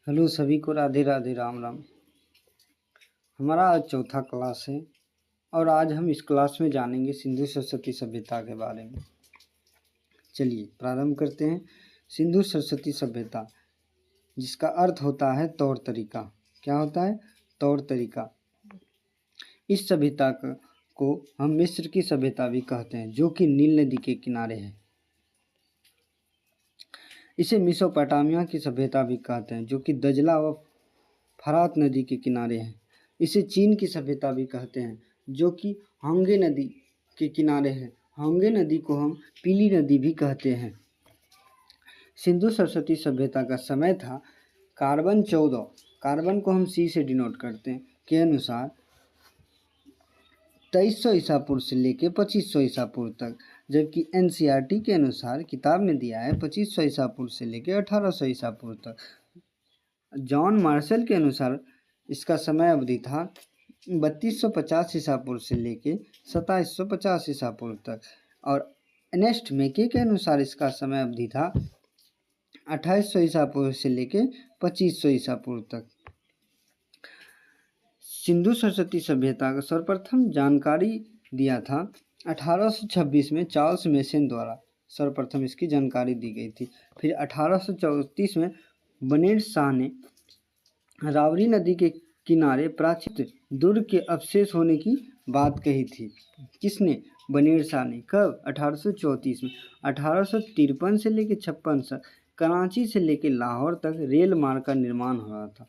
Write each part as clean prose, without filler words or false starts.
Hello सभी को राधे राधे राम राम। हमारा आज चौथा क्लास है और आज हम इस क्लास में जानेंगे सिंधु सरस्वती सभ्यता के बारे में। चलिए प्रारंभ करते हैं। सिंधु सरस्वती सभ्यता, जिसका अर्थ होता है तौर तरीका। क्या होता है? तौर तरीका। इस सभ्यता को हम मिस्र की सभ्यता भी कहते हैं, जो कि नील नदी के किनारे है। इसे मेसोपोटामिया की सभ्यता भी कहते हैं, जो कि दजला व फरात नदी के किनारे है। इसे चीन की सभ्यता भी कहते हैं, जो कि हांगे नदी के किनारे है। हांगे नदी को हम पीली नदी भी कहते हैं। सिंधु सरस्वती सभ्यता का समय था कार्बन 14, कार्बन को हम सी से डिनोट करते हैं, के अनुसार 2300 ईसा पूर्व से लेकर 2500 ईसा पूर्व तक, जबकि एनसीईआरटी के अनुसार किताब में दिया है 2500 ईसा पूर्व से लेकर 1800 ईसा पूर्व तक। जॉन मार्शल के अनुसार इसका समय अवधि था 3250 ईसा पूर्व से लेके 2750 ईसा पूर्व तक, और एर्नेस्ट मेके के अनुसार इसका समय अवधि था 2800 ईसा पूर्व से लेके 2500 ईसा पूर्व तक। सिंधु सरस्वती सभ्यता का सर्वप्रथम जानकारी दिया था 1826 में चार्ल्स मेसन द्वारा। सर्वप्रथम इसकी जानकारी दी गई थी। फिर 1834 में बनेड शाह ने रावरी नदी के किनारे प्राचीन दुर्ग के अवशेष होने की बात कही थी। किसने? बनेड शाह ने। कब? 1834 में। 1853 से लेकर 56 तक कराची से लेकर लाहौर तक रेल मार्ग का निर्माण हो रहा था।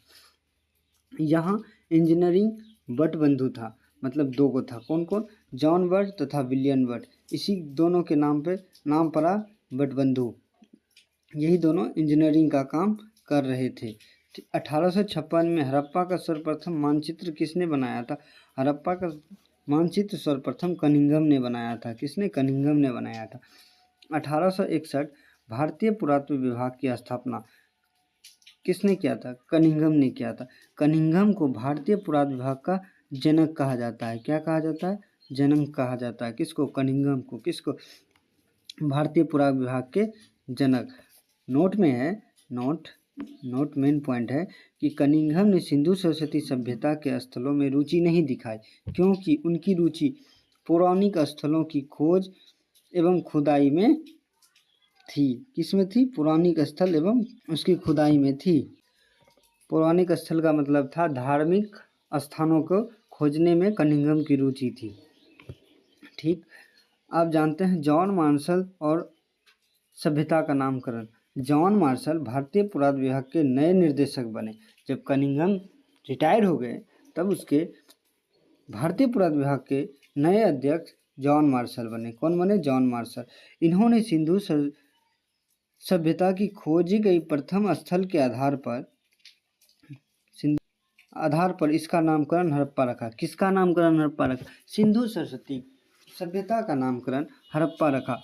यहाँ इंजीनियरिंग बटबंधु था, मतलब दो को था। कौन कौन? जॉन बट तथा विलियम बट। इसी दोनों के नाम पड़ा बटबंधु। यही दोनों इंजीनियरिंग का काम कर रहे थे। 1856 में हड़प्पा का सर्वप्रथम मानचित्र किसने बनाया था? हड़प्पा का मानचित्र सर्वप्रथम कनिंघम ने बनाया था। किसने? कनिंघम ने बनाया था। 1861 भारतीय पुरातत्व विभाग की स्थापना किसने किया था? कनिंघम ने किया था। कनिंघम को भारतीय पुरातत्व विभाग का जनक कहा जाता है। क्या कहा जाता है? जनक कहा जाता है। किसको? कनिंघम को। किसको? भारतीय पुरातत्व विभाग के जनक। नोट में है, नोट मेन पॉइंट है कि कनिंघम ने सिंधु सरस्वती सभ्यता के स्थलों में रुचि नहीं दिखाई, क्योंकि उनकी रुचि पौराणिक स्थलों की खोज एवं खुदाई में थी। किसमें थी? पौराणिक स्थल एवं उसकी खुदाई में थी। पौराणिक स्थल का मतलब था धार्मिक स्थानों को खोजने में कनिंघम की रुचि थी। ठीक। आप जानते हैं जॉन मार्शल और सभ्यता का नामकरण। जॉन मार्शल भारतीय पुरातत्व विभाग के नए निर्देशक बने। जब कनिंघम रिटायर हो गए तब उसके भारतीय पुरातत्व विभाग के नए अध्यक्ष जॉन मार्शल बने। कौन बने? John Marshall. इन्होंने सिंधु सभ्यता की खोजी गई प्रथम स्थल के आधार पर इसका नामकरण हड़प्पा रखा। किसका नामकरण हड़प्पा रखा? सिंधु सरस्वती सभ्यता का नामकरण हड़प्पा रखा।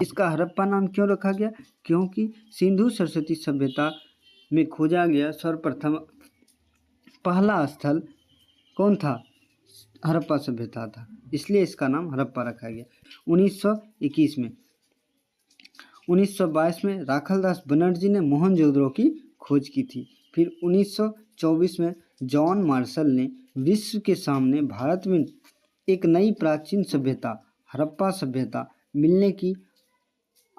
इसका हड़प्पा नाम क्यों रखा गया? क्योंकि सिंधु सरस्वती सभ्यता में खोजा गया सर्वप्रथम पहला स्थल कौन था? हड़प्पा सभ्यता था, इसलिए इसका नाम हड़प्पा रखा गया। 1921 में 1922 में राखलदास बनर्जी ने मोहनजोदड़ो की खोज की थी। फिर 1924 में जॉन मार्शल ने विश्व के सामने भारत में एक नई प्राचीन सभ्यता हड़प्पा सभ्यता मिलने की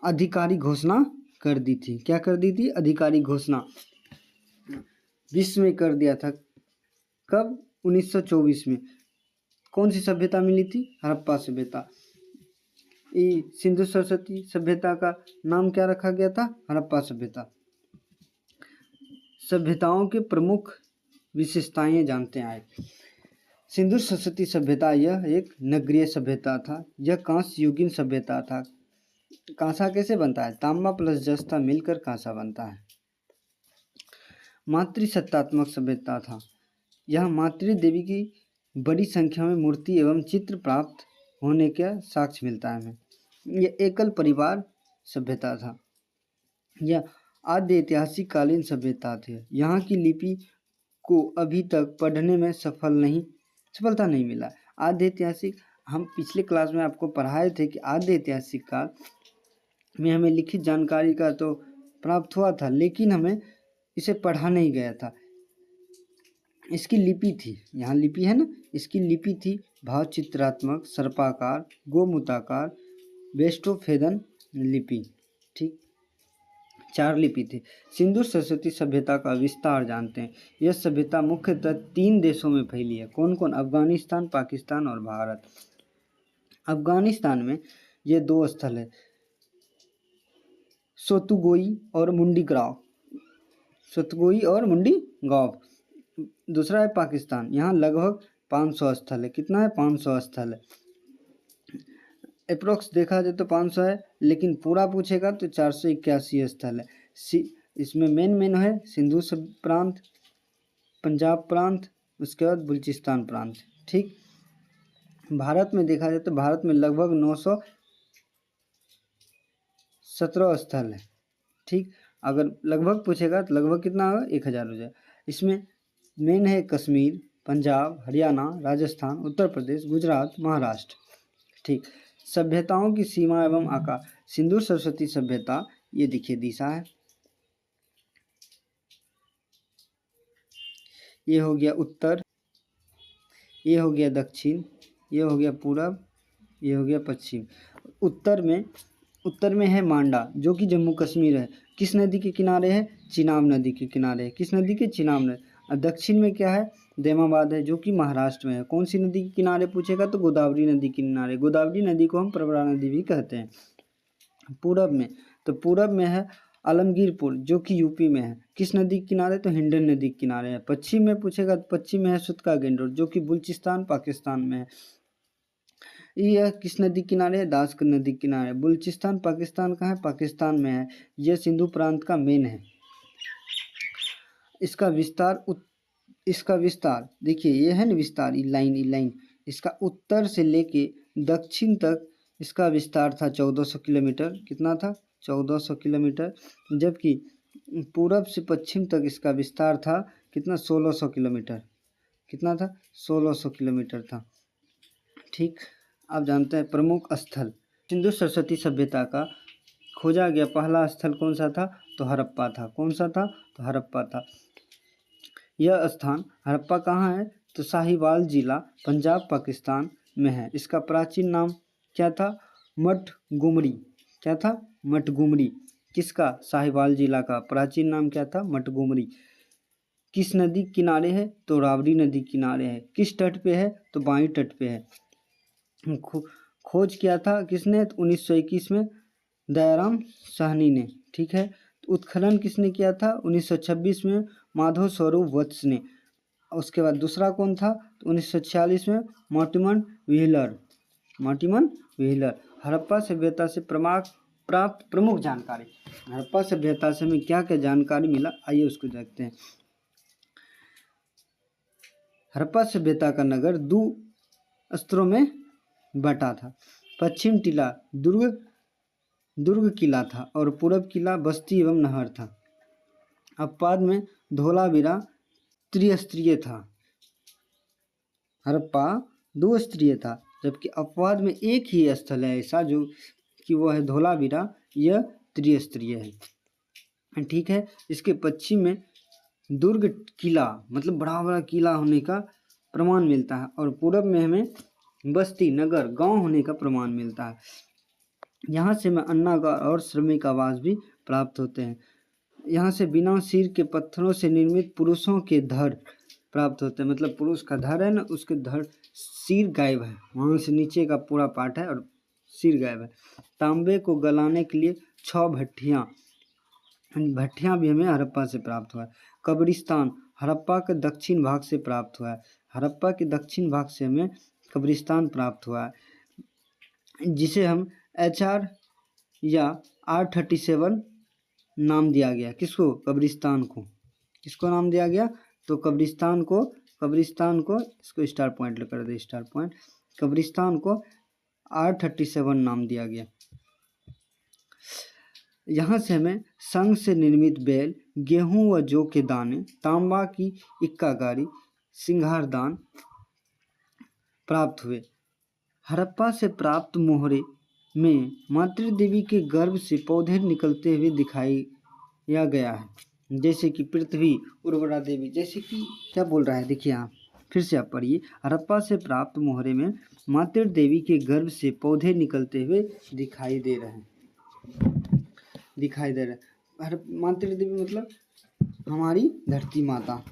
आधिकारिक घोषणा कर दी थी। क्या कर दी थी? आधिकारिक घोषणा विश्व में कर दिया था। कब? 1924 में। कौन सी सभ्यता मिली थी? हड़प्पा सभ्यता। सिंधु सरस्वती सभ्यता का नाम क्या रखा गया था? हड़प्पा सभ्यता। सभ्यताओं के प्रमुख विशेषताएं जानते हैं। सिंधु सरस्वती सभ्यता यह एक नगरीय सभ्यता था। यह कांस्य युगीन सभ्यता था। कांसा कैसे बनता है? तांबा प्लस जस्ता मिलकर कांसा बनता है। मातृसत्तात्मक सभ्यता था। यह मातृ देवी की बड़ी संख्या में मूर्ति एवं चित्र प्राप्त होने का साक्ष्य मिलता है हमें। यह एकल परिवार सभ्यता था। यह आद्य ऐतिहासिक कालीन सभ्यता थी। यहाँ की लिपि को अभी तक पढ़ने में सफलता नहीं मिला। आद्य ऐतिहासिक, हम पिछले क्लास में आपको पढ़ाए थे कि आद्य ऐतिहासिक काल में हमें लिखित जानकारी का तो प्राप्त हुआ था, लेकिन हमें इसे पढ़ा नहीं गया था। इसकी लिपि थी, यहाँ लिपि है ना, इसकी लिपि थी भावचित्रात्मक, सर्पाकार, गोमूताकार, वेस्टोफेदन लिपि। ठीक, 4 लिपि थी। सिंधु सरस्वती सभ्यता का विस्तार जानते हैं। यह सभ्यता मुख्यतः 3 देशों में फैली है। कौन कौन? अफगानिस्तान, पाकिस्तान और भारत। अफगानिस्तान में ये 2 स्थल है, सोतुगोई और मुंडी ग्राव, सोतुगोई और मुंडी गांव। दूसरा है पाकिस्तान, यहाँ लगभग 500 स्थल है। कितना है? 500 स्थल है। अप्रोक्स देखा जाए तो 500 है, लेकिन पूरा पूछेगा तो 481 स्थल है। इसमें मेन है सिंधु प्रांत, पंजाब प्रांत, उसके बाद बलूचिस्तान प्रांत। ठीक, भारत में देखा जाए तो भारत में लगभग 917 स्थल है। ठीक, अगर लगभग पूछेगा तो लगभग कितना होगा? 1000 हो जाए। इसमें मेन है कश्मीर, पंजाब, हरियाणा, राजस्थान, उत्तर प्रदेश, गुजरात, महाराष्ट्र। ठीक, सभ्यताओं की सीमा एवं आकार। सिंधु सरस्वती सभ्यता, ये देखिए दिशा है, ये हो गया उत्तर, ये हो गया दक्षिण, ये हो गया पूरब, ये हो गया पश्चिम। उत्तर में है मांडा, जो कि जम्मू कश्मीर है। किस नदी के किनारे है? चिनाब नदी के किनारे है। किस नदी के? चिनाब नदी। और दक्षिण में क्या है? देमाबाद है, जो कि महाराष्ट्र में है। कौन सी नदी के किनारे पूछेगा तो गोदावरी नदी के किनारे। गोदावरी नदी को हम प्रवरा नदी भी कहते हैं। पूरब में, तो पूरब में है आलमगीरपुर, जो कि यूपी में है। किस नदी के किनारे? तो हिंडन नदी के किनारे है। पश्चिम में पूछेगा तो पश्चिम में है सुतका गेंडोर, जो कि बलूचिस्तान पाकिस्तान में है। यह किस नदी किनारे है? दास नदी किनारे। बलूचिस्तान पाकिस्तान का है? पाकिस्तान में है। यह सिंधु प्रांत का मेन है। इसका विस्तार देखिए, ये है ना विस्तार, लाइन। इसका उत्तर से लेके दक्षिण तक इसका विस्तार था 1400 किलोमीटर। कितना था? 1400 किलोमीटर। जबकि पूरब से पश्चिम तक इसका विस्तार था कितना? 1600 किलोमीटर। कितना था? 1600 किलोमीटर था। ठीक, आप जानते हैं प्रमुख स्थल। सिंधु सरस्वती सभ्यता का खोजा गया पहला स्थल कौन सा था? तो हड़प्पा था। कौन सा था? तो हड़प्पा था। यह स्थान हड़प्पा कहाँ है? तो साहिवाल जिला, पंजाब पाकिस्तान में है। इसका प्राचीन नाम क्या था? मठगुमरी। क्या था? मठगुमरी। किसका? साहिवाल जिला का प्राचीन नाम क्या था? मठगुमरी। किस नदी किनारे है? तो रावरी नदी किनारे है। किस तट पे है? तो बाई तट पे है। खोज किया था किसने? तो 1921 में दयाराम साहनी ने। ठीक है, तो उत्खनन किसने किया था? 1926 में माधव स्वरूप वत्स ने। उसके बाद दूसरा कौन था? तो 1946 में मॉर्टिमन व्हीलर। हड़प्पा सभ्यता से प्राप्त प्रमुख जानकारी। हड़प्पा सभ्यता से हमें क्या क्या जानकारी मिला, आइए उसको देखते हैं। हड़प्पा सभ्यता का नगर 2 स्तरों में बटा था। पश्चिम टीला दुर्ग किला था और पूरब किला बस्ती एवं नहर था। अपवाद में धोलावीरा त्रिस्तरीय था। हड़प्पा 2 स्तरीय था, जबकि अपवाद में एक ही स्थल है ऐसा जो कि वो है धोलावीरा, यह त्रिस्तरीय है। ठीक है, इसके पश्चिम में दुर्ग किला, मतलब बड़ा बड़ा किला होने का प्रमाण मिलता है, और पूरब में हमें बस्ती नगर गांव होने का प्रमाण मिलता है। यहाँ से हमें अन्नागार और श्रमिक आवास भी प्राप्त होते हैं। यहाँ से बिना सिर के पत्थरों से निर्मित पुरुषों के धड़ प्राप्त होते हैं। मतलब पुरुष का धड़ है ना, उसके धड़ सिर गायब है, वहाँ से नीचे का पूरा पार्ट है और सिर गायब है। तांबे को गलाने के लिए 6 भट्टियाँ भी हमें हड़प्पा से प्राप्त हुआ है। कब्रिस्तान हड़प्पा के दक्षिण भाग से प्राप्त हुआ है। हड़प्पा के दक्षिण भाग से हमें कब्रिस्तान प्राप्त हुआ है, जिसे हम HR या R37 नाम दिया गया। किसको? कब्रिस्तान को। किसको नाम दिया गया? तो कब्रिस्तान को इसको स्टार पॉइंट कर दे, स्टार पॉइंट। कब्रिस्तान को R37 नाम दिया गया। यहाँ से हमें संग से निर्मित बैल, गेहूं व जौ के दाने, तांबा की इक्का गाड़ी, सिंगारदान प्राप्त हुए। हड़प्पा से प्राप्त मोहरे में मातृ देवी के गर्भ से पौधे निकलते हुए दिखाया गया है। जैसे कि पृथ्वी, उर्वरा देवी, जैसे कि क्या बोल रहा है देखिए यहाँ फिर से आप पढ़िए। हड़प्पा से प्राप्त मोहरे में मातृ देवी के गर्भ से पौधे निकलते हुए दिखाई दे रहे हैं। मातृ देवी मतलब हमारी धरती माता।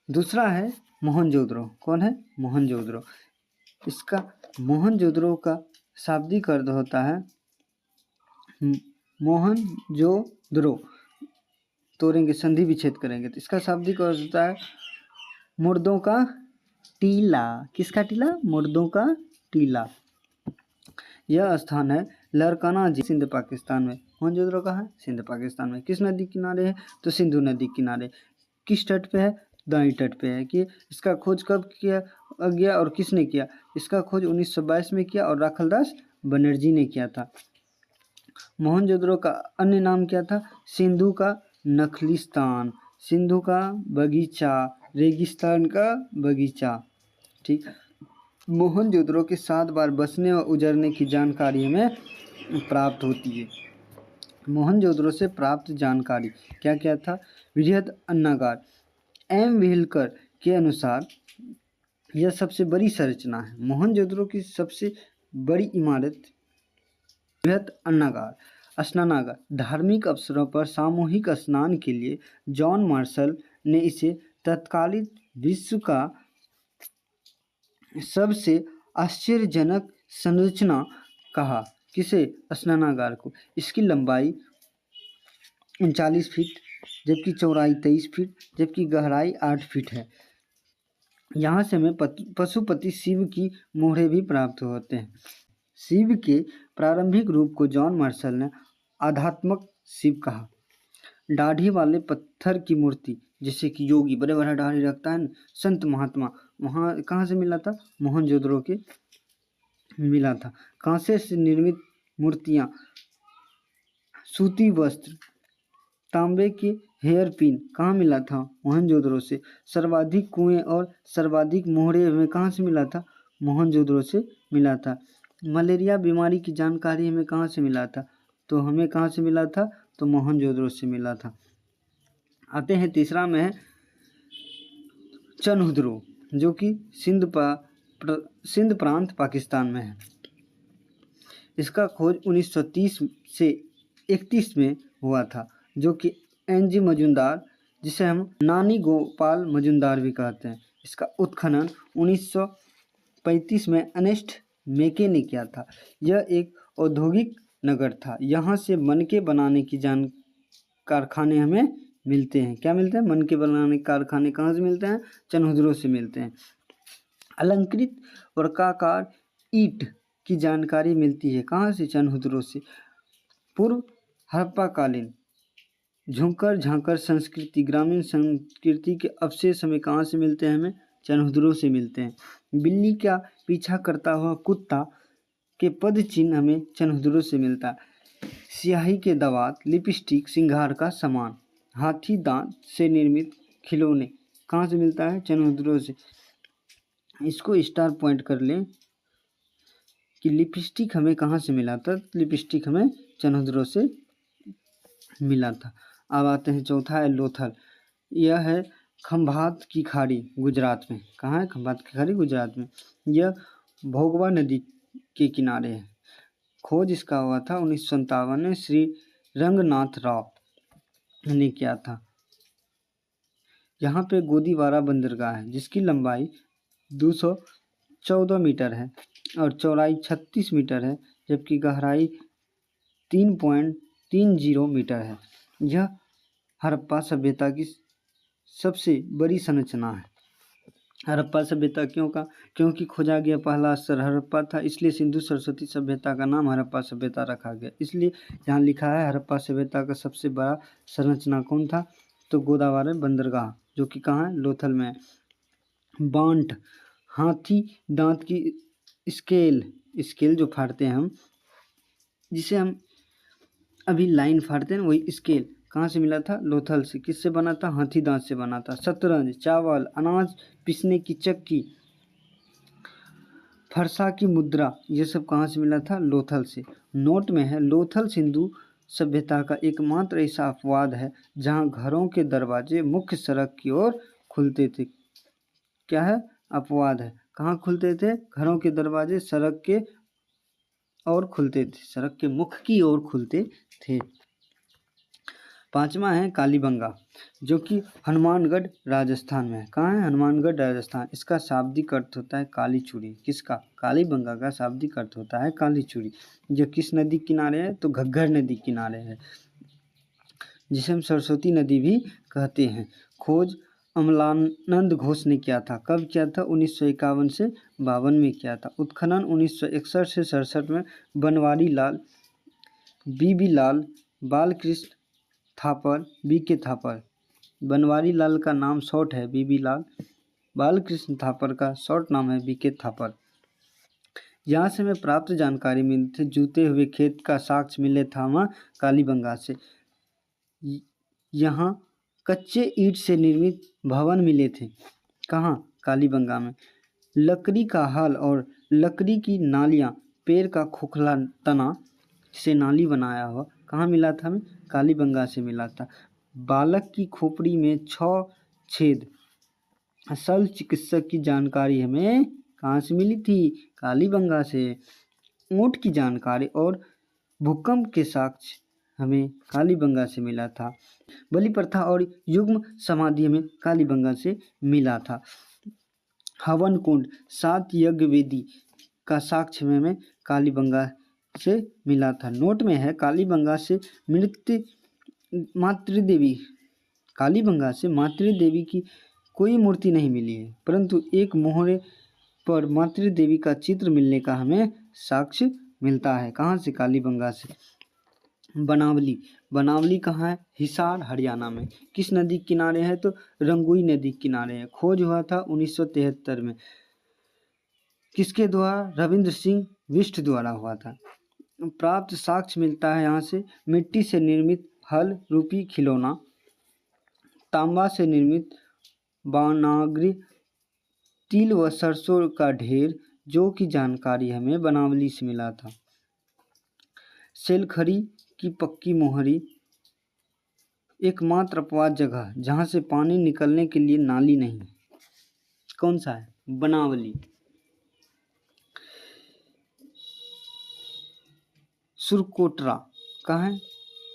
दूसरा है मोहनजोदड़ो। कौन है? मोहनजोदड़ो। इसका मोहनजोदड़ो का शाब्दिक अर्थ होता है मोहनजोदड़ो, तोड़ेंगे संधि विच्छेद करेंगे तो इसका शाब्दिक अर्थ होता है मुर्दों का टीला। किसका टीला? मुर्दों का टीला। यह स्थान है लरकाना जी, सिंध पाकिस्तान में। मोहनजोदड़ो कहाँ है? सिंध पाकिस्तान में। किस नदी किनारे है? तो सिंधु नदी किनारे। किस तट पे है? दाईं तट पे है। कि इसका खोज कब किया गया और किसने किया? इसका खोज 1922 में किया और राखलदास बनर्जी ने किया था। मोहनजोदड़ो का अन्य नाम क्या था? सिंधु का नखलिस्तान, सिंधु का बगीचा, रेगिस्तान का बगीचा। ठीक। मोहनजोदड़ो के 7 बार बसने व उजड़ने की जानकारी हमें प्राप्त होती है। मोहनजोदड़ो से प्राप्त जानकारी क्या क्या था? बृहद अन्नागार। एम व्हीलकर के अनुसार यह सबसे बड़ी संरचना है। मोहनजोदड़ो की सबसे बड़ी इमारत बृहद अन्नागार। स्नानागार। धार्मिक अवसरों पर सामूहिक स्नान के लिए जॉन मार्शल ने इसे तत्कालीन विश्व का सबसे आश्चर्यजनक संरचना कहा। किसे? स्नानागार को। इसकी लंबाई 39 फीट, जबकि चौड़ाई 23 फीट, जबकि गहराई 8 फीट है। यहाँ से हमें पशुपति शिव की मोहरें भी प्राप्त होते हैं। शिव के प्रारंभिक रूप को जॉन मार्शल ने आध्यात्मक शिव कहा। दाढ़ी वाले पत्थर की मूर्ति, जैसे कि योगी बड़े बड़ा दाढ़ी रखता है, संत महात्मा, वहाँ कहाँ से मिला था? मोहनजोदड़ो के मिला था। कांसे से निर्मित मूर्तियाँ, सूती वस्त्र, तांबे के हेयर पिन कहाँ मिला था? मोहनजोदड़ो से। सर्वाधिक कुएं और सर्वाधिक मोहरे हमें कहाँ से मिला था? मोहनजोदड़ो से मिला था। मलेरिया बीमारी की जानकारी हमें कहाँ से मिला था? तो हमें कहाँ से मिला था? तो मोहनजोदड़ो से मिला था। आते हैं तीसरा में है चनहुद्रो, जो कि सिंध प्रांत पाकिस्तान में है। इसका खोज 1930 से 31 में हुआ था, जो कि एनजी मजुमदार, जिसे हम नानी गोपाल मजुमदार भी कहते हैं, इसका उत्खनन 1935 में अर्नेस्ट मेके ने किया था। यह एक औद्योगिक नगर था। यहाँ से मनके बनाने की कारखाने हमें मिलते हैं। क्या मिलते हैं? मनके बनाने के कारखाने कहाँ से मिलते हैं? चनहुद्रो से मिलते हैं। अलंकृत वर्गाकार ईंट की जानकारी मिलती है कहाँ से? चनहुद्रो से। पूर्व हड़प्पाकालीन झुंकर झांकर संस्कृति, ग्रामीण संस्कृति के अवशेष हमें कहाँ से मिलते हैं? हमें चनहुद्रो से मिलते हैं। बिल्ली का पीछा करता हुआ कुत्ता के पद चिन्ह हमें चनहुद्रो से मिलता है। स्याही के दवात, लिपस्टिक, श्रृंगार का सामान, हाथी दांत से निर्मित खिलौने कहाँ से मिलता है? चनहुद्रो से। इसको स्टार पॉइंट कर लें कि लिपस्टिक हमें कहाँ से मिला था? लिपस्टिक हमें चनहुद्रो से मिला था। अब आते हैं चौथा है लोथल। यह है खंभात की खाड़ी, गुजरात में। कहाँ है? खंभात की खाड़ी, गुजरात में। यह भोगवा नदी के किनारे है। खोज इसका हुआ था 1957 में, श्री रंगनाथ राव ने किया था। यहाँ पे गोदीवारा बंदरगाह है, जिसकी लंबाई 214 मीटर है और चौड़ाई 36 मीटर है, जबकि गहराई 3.30 मीटर है। यह हड़प्पा सभ्यता की सबसे बड़ी संरचना है। हड़प्पा सभ्यता क्यों का? क्योंकि खोजा गया पहला स्तर हड़प्पा था, इसलिए सिंधु सरस्वती सभ्यता का नाम हड़प्पा सभ्यता रखा गया। इसलिए यहाँ लिखा है हड़प्पा सभ्यता का सबसे बड़ा संरचना कौन था? तो गोदावरी बंदरगाह, जो कि कहाँ है? लोथल में है। बांट, हाथी दांत की स्केल जो फाड़ते हैं हम, जिसे हम अभी लाइन फाड़ते हैं, वही स्केल कहाँ से मिला था? लोथल से। किससे बना था? हाथी दांत से बना था। शतरंज, चावल, अनाज पीसने की चक्की, फरसा की मुद्रा, ये सब कहाँ से मिला था? लोथल से। नोट में है लोथल सिंधु सभ्यता का एकमात्र ऐसा अपवाद है जहां घरों के दरवाजे मुख्य सड़क की ओर खुलते थे। क्या है? अपवाद है। कहाँ खुलते थे? घरों के दरवाजे सड़क के ओर खुलते थे, सड़क के मुख की ओर खुलते थे। पांचवा है कालीबंगा, जो कि हनुमानगढ़ राजस्थान में है। कहाँ है? हनुमानगढ़ राजस्थान। इसका शाब्दिक अर्थ होता है काली चूड़ी। किसका? कालीबंगा का शाब्दिक अर्थ होता है काली चूड़ी। जो किस नदी किनारे है? तो घग्गर नदी किनारे है, जिसे हम सरस्वती नदी भी कहते हैं। खोज अमलानंद घोष ने किया था। कब किया था? 1951 से 52 में किया था। उत्खनन 1961 से 67 में बनवारी लाल, बीबी लाल, बालकृष्ण थापर, बीके थापर। बनवारी लाल का नाम शॉर्ट है बीबी लाल, बालकृष्ण थापर का शॉर्ट नाम है बीके थापर। यहाँ से हमें प्राप्त जानकारी मिली थी। जूते हुए खेत का साक्ष्य मिले था वहाँ कालीबंगा से। यहाँ कच्चे ईंट से निर्मित भवन मिले थे। कहाँ? कालीबंगा में। लकड़ी का हल और लकड़ी की नालियाँ, पेड़ का खोखला तना से नाली बनाया हुआ कहाँ मिला था? हमें कालीबंगा से मिला था। बालक की खोपड़ी में 6 छेद, असल चिकित्सक की जानकारी हमें कहाँ से मिली थी? कालीबंगा से। ऊँट की जानकारी और भूकंप के साक्ष्य हमें कालीबंगा से मिला था। बलि प्रथा और युग्म समाधि हमें कालीबंगा से मिला था। हवन कुंड, 7 यज्ञ वेदी का साक्ष्य हमें कालीबंगा से मिला था। नोट में है कालीबंगा से मृत मातृदेवी, कालीबंगा से मातृदेवी की कोई मूर्ति नहीं मिली है, परंतु एक मोहरे पर मातृदेवी का चित्र मिलने का हमें साक्ष्य मिलता है। कहाँ से? कालीबंगा से। बनावली, बनावली कहाँ है? हिसार हरियाणा में। किस नदी किनारे है? तो रंगोई नदी किनारे है। खोज हुआ था 1973 में। किसके द्वारा? रविंद्र सिंह बिष्ट द्वारा हुआ था। प्राप्त साक्ष्य मिलता है यहाँ से मिट्टी से निर्मित हल रूपी खिलौना, तांबा से निर्मित बानाग्र, तिल व सरसों का ढेर, जो की जानकारी हमें बनावली से मिला था। सेलखड़ी की पक्की मोहरी, एकमात्र अपवाद जगह जहाँ से पानी निकलने के लिए नाली नहीं। कौन सा है? बनावली। सुरकोटरा कहाँ है?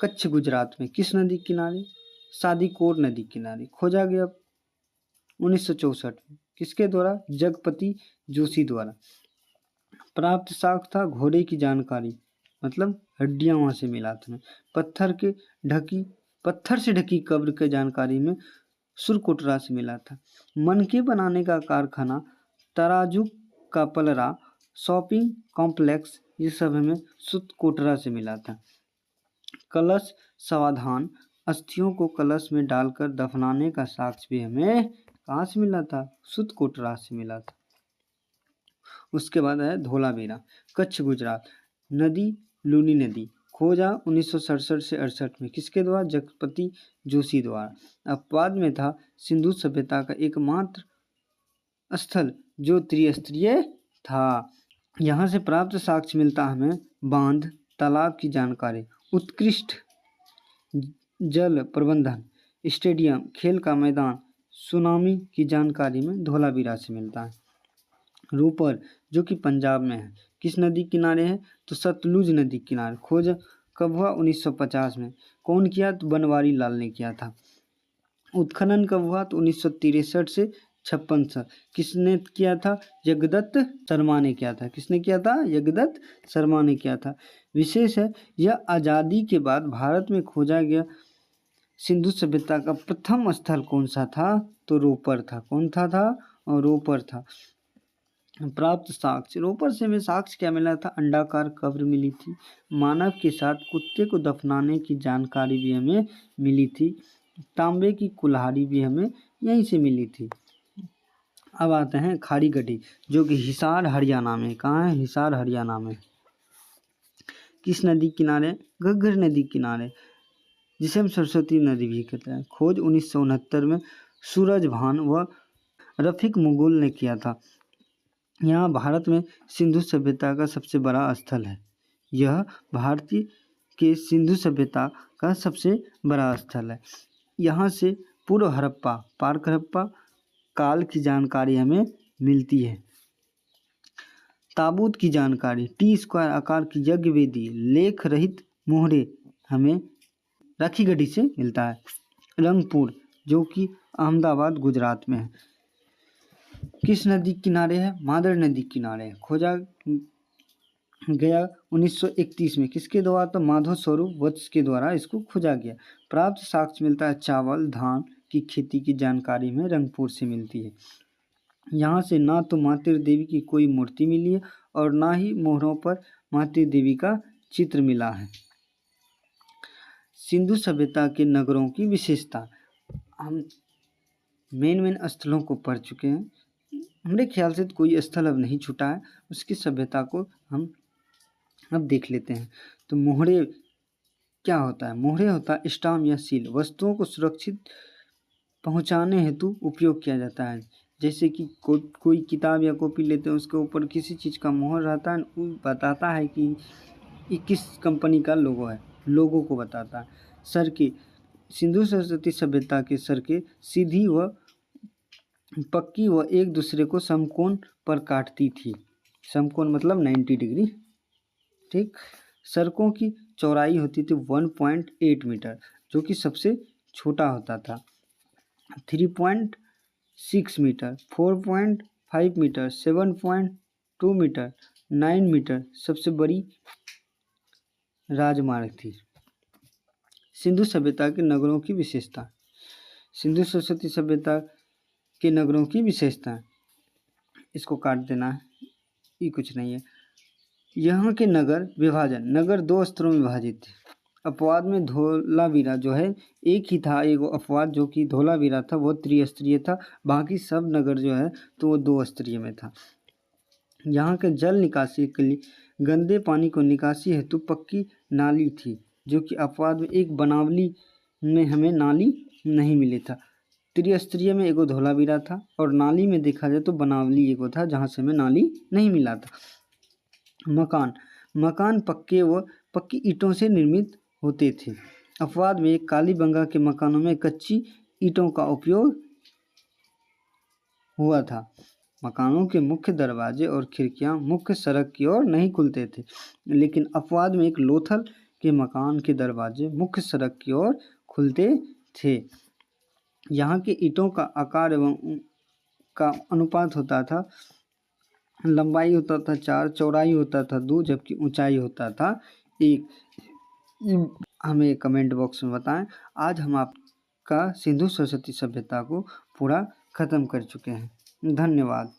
कच्छ गुजरात में। किस नदी किनारे? सादीकोर नदी किनारे। खोजा गया 1964 में। किसके द्वारा? जगपति जोशी द्वारा। प्राप्त साक्ष्य था घोड़े की जानकारी, मतलब हड्डियां वहां से मिला था। पत्थर से ढकी कब्र के जानकारी में सुरकोटरा से मिला था। मनके बनाने का कारखाना, तराजू का पलरा, शॉपिंग कॉम्प्लेक्स, ये सब हमें सुरकोटरा से मिला था। कलश समाधान, अस्थियों को कलश में डालकर दफनाने का साक्ष्य भी हमें कहाँ से मिला था? सुरकोटरा से मिला था। उसके बाद है धोलावीरा, कच्छ गुजरात। नदी लूनी नदी। खोजा 1967 से 68 में। किसके द्वारा? जगपति जोशी द्वारा। अपवाद में था सिंधु सभ्यता का एकमात्र स्थल जो त्रिस्तरीय था। यहाँ से प्राप्त साक्ष्य मिलता हमें बांध, तालाब की जानकारी, उत्कृष्ट जल प्रबंधन, स्टेडियम, खेल का मैदान, सुनामी की जानकारी में धोलावीरा से मिलता है। रूपर, जो कि पंजाब में है। किस नदी किनारे है? तो सतलुज नदी किनारे। खोज कब हुआ? 1950 में। कौन किया? तो बनवारी लाल ने किया था। उत्खनन कब हुआ? तो 1963 से 56 तक। किसने किया था? जगदत्त शर्मा ने किया था। किसने किया था? जगदत्त शर्मा ने किया था। विशेष है यह आज़ादी के बाद भारत में खोजा गया सिंधु सभ्यता का प्रथम स्थल कौन सा था? तो रोपर था। कौन था? और रोपर था। प्राप्त साक्ष्य, रोपर से हमें साक्ष्य क्या मिला था? अंडाकार कब्र मिली थी। मानव के साथ कुत्ते को दफनाने की जानकारी भी हमें मिली थी। तांबे की कुल्हाड़ी भी हमें यहीं से मिली थी। अब आते हैं खाड़ी गड्ढी, जो कि हिसार हरियाणा में। कहाँ है? हिसार हरियाणा में। किस नदी किनारे? घग्गर नदी किनारे, जिसे हम सरस्वती नदी भी कहते हैं। खोज 1969 में सूरज भान व रफीक मुगल ने किया था। यहाँ भारत में सिंधु सभ्यता का सबसे बड़ा स्थल है। यह भारतीय के सिंधु सभ्यता का सबसे बड़ा स्थल है। यहाँ से पूर्व हड़प्पा, पार्क हड़प्पा काल की जानकारी हमें मिलती है। ताबूत की जानकारी, T² आकार की यज्ञ वेदी, लेख रहित मोहरे हमें राखीगढ़ी से मिलता है। रंगपुर जो कि अहमदाबाद गुजरात में है, किस नदी किनारे है? मादर नदी किनारे है। खोजा गया 1931 में, किसके द्वारा? तो माधव स्वरूप वत्स के द्वारा इसको खोजा गया। प्राप्त साक्ष्य मिलता है चावल धान की खेती की जानकारी में रंगपुर से मिलती है। यहाँ से ना तो मातृ देवी की कोई मूर्ति मिली है और ना ही मोहरों पर मातृ देवी का चित्र मिला है। सिंधु सभ्यता के नगरों की विशेषता, हम मेन स्थलों को पढ़ चुके हैं। हमारे ख्याल से कोई स्थल अब नहीं छूटा है, उसकी सभ्यता को हम अब देख लेते हैं। तो मोहरे क्या होता है? मोहरे होता है स्टाम्प या सील, वस्तुओं को सुरक्षित पहुंचाने हेतु उपयोग किया जाता है। जैसे कि कोई किताब या कॉपी लेते हैं, उसके ऊपर किसी चीज़ का मोहर रहता है, वो बताता है कि ये किस कंपनी का लोगो है, लोगों को बताता है। सड़कें, सिंधु सरस्वती सभ्यता के सड़कें सीधी व पक्की व एक दूसरे को समकोण पर काटती थी। समकोण मतलब 90 डिग्री, ठीक। सड़कों की चौड़ाई होती थी 1.8 मीटर, जो कि सबसे छोटा होता था। 3.6 मीटर, 4.5 मीटर, 7.2 मीटर, 9 मीटर सबसे बड़ी राजमार्ग थी। सिंधु सभ्यता के नगरों की विशेषता, सिंधु सरस्वती सभ्यता के नगरों की विशेषता, इसको काट देना है, ये कुछ नहीं है। यहाँ के नगर विभाजन, नगर 2 स्तरों में विभाजित थे। अपवाद में धोलावीरा जो है एक ही था, एक अपवाद जो कि धोलावीरा था वो त्रिस्तरीय था, बाकी सब नगर जो है तो वो 2 स्तरीय में था। यहाँ के जल निकासी के लिए गंदे पानी को निकासी हेतु पक्की नाली थी, जो कि अपवाद में एक बनावली में हमें नाली नहीं मिली था। त्रिस्तरीय में एगो धोलावीरा था और नाली में देखा जाए तो बनावली एगो था जहाँ से हमें नाली नहीं मिला था। मकान पक्की ईंटों से निर्मित होते थे। अपवाद में एक कालीबंगा के मकानों में कच्ची ईंटों का उपयोग हुआ था। मकानों के मुख्य दरवाजे और खिड़कियां मुख्य सड़क की ओर नहीं खुलते थे, लेकिन अपवाद में एक लोथल के मकान के दरवाजे मुख्य सड़क की ओर खुलते थे। यहाँ के ईंटों का आकार एवं का अनुपात होता था, लंबाई होता था 4, चौड़ाई होता था 2, जबकि ऊंचाई होता था 1। हमें कमेंट बॉक्स में बताएं। आज हम आपका सिंधु सरस्वती सभ्यता को पूरा ख़त्म कर चुके हैं। धन्यवाद।